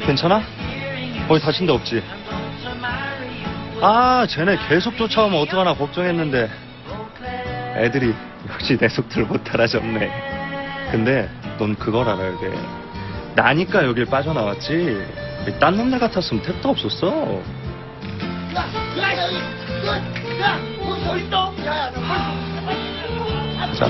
괜찮아? 거기 다친 데 없지? 아, 쟤네 계속 쫓아오면 어떡하나 걱정했는데 애들이 역시 내 속도를 못 따라잡네. 근데 넌 그걸 알아야 돼. 나니까 여길 빠져나왔지. 딴 놈네 같았으면 택도 없었어. 자.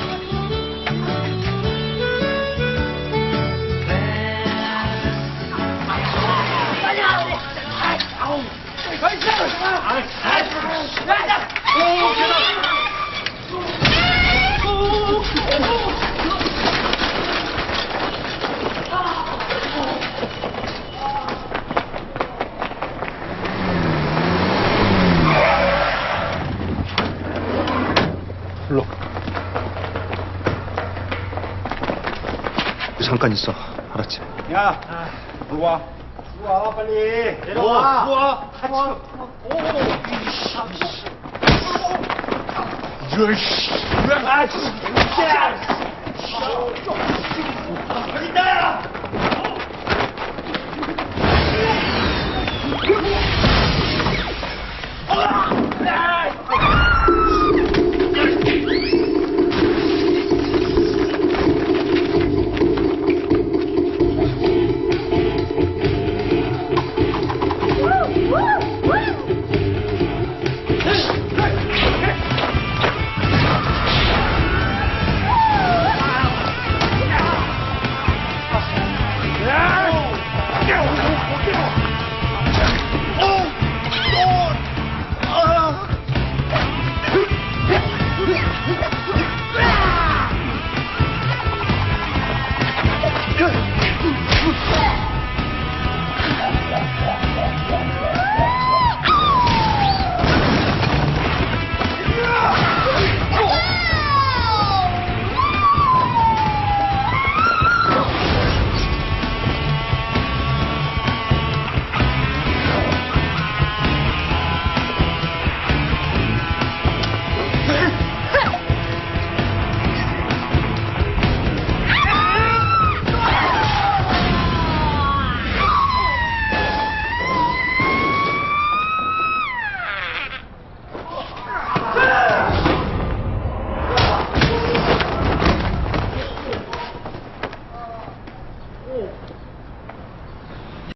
불러. 잠깐 있어. 알았지? 야, 들어와. 들어와, 빨리. 내려와. 들어와. 같이. 오. 이씨. 아, 진짜.